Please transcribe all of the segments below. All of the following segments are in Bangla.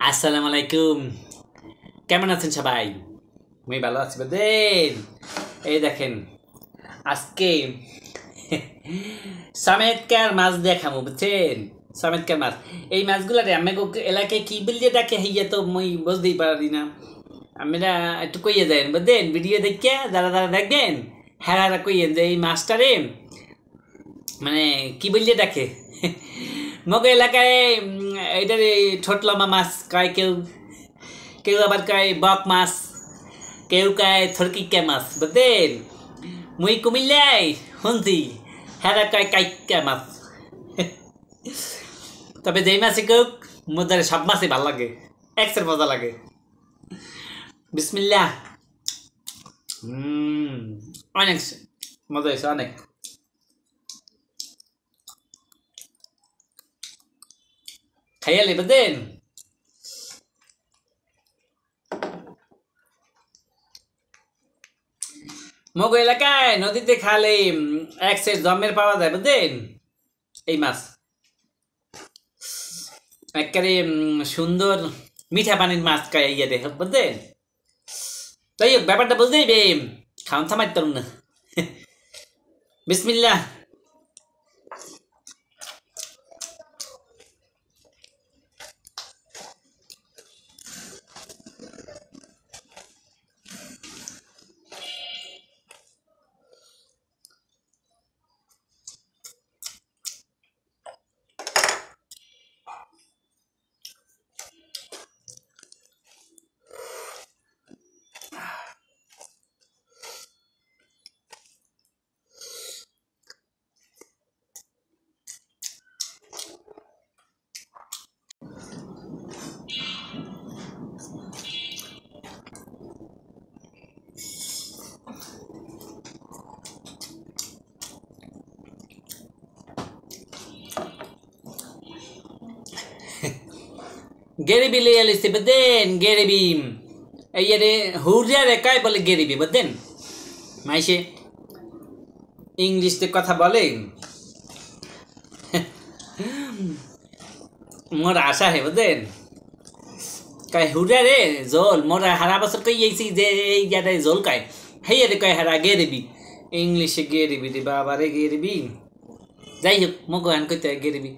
আসসালামু আলাইকুম। কেমন আছেন সবাই? আমি ভালো আছি বুঝলেন। এই দেখেন আজকে সমেতকার মাছ দেখাবো বুঝছেন। সমেতকার মাছ, এই মাছগুলারে আমি এলাকায় কি বললে ডাকে হইয়া তো মই বুঝতেই পারি না। আমরা একটু কইয়ে দেন বুঝলেন, ভিডিও দেখে যারা যারা দেখবেন হ্যাঁ কইয়েন যে এই মাছটারে মানে কি বললে ডাকে। মগ এলাকায় এইটারে ছোট লম্বা মাছ কয় কেউ, কেউ আবার কয় বক মাছ, কেউ কয় থরকিকা মাছ বুঝলেন। মুই কুমিল্লাই শুনছি হ্যাঁ কয় কাইকা মাছ। তবে যেই মাছই কেউ মোদের সব মাছই ভাল লাগে, এক্সের মজা লাগে। বিসমিল্লাহ। অনেক মজা হয়েছে অনেক। খাইয়ালি বুঝলেন। মগ এলাকায় নদীতে খালে এক সেট জমের পাওয়া যায় বুঝলেন। এই মাছ একেবারে সুন্দর মিঠা পানির মাছ খাই ইয়ে দেখ বুঝলেন। তাই হোক ব্যাপারটা বুঝতেই বে, খাওয়ান থামাই তরুণ না। বিসমিল্লাহ। গেরিবি লিয়ে লিখছে বুঝলেন, গেরিবি এই রে হুরিয়া রে কায় বলে গেরিবি বুঝলেন। মাইসে ইংলিশে কথা বলে মোর আশা হে বুঝলেন। কয় হুরিয়া রে জোল মোরা হারা বছর কই আইছি যে এই জায়গায় জোল কায়, হেই রে কয় হারা গেরিবি, ইংলিশে গেরিবি রে বাবা রে গেরিবি। যাই হোক মগ গান কইতে গেরিবি।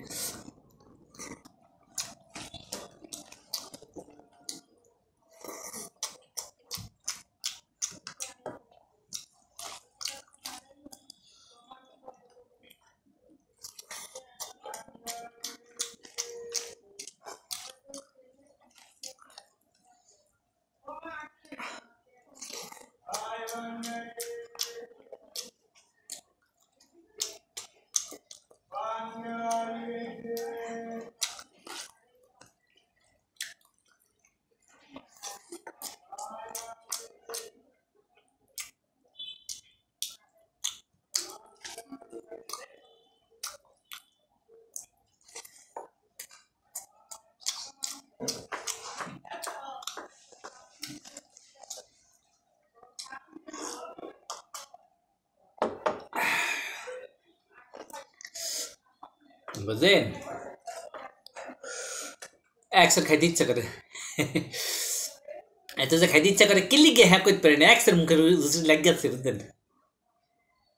বুঝলেন একসাথে খাইতে ইচ্ছা করে। এত যে খাইতে ইচ্ছা করে কিল্লি গিয়ে হ্যাঁ করতে পারে না, একসাথে মুখের লাগ যাচ্ছে বুঝলেন।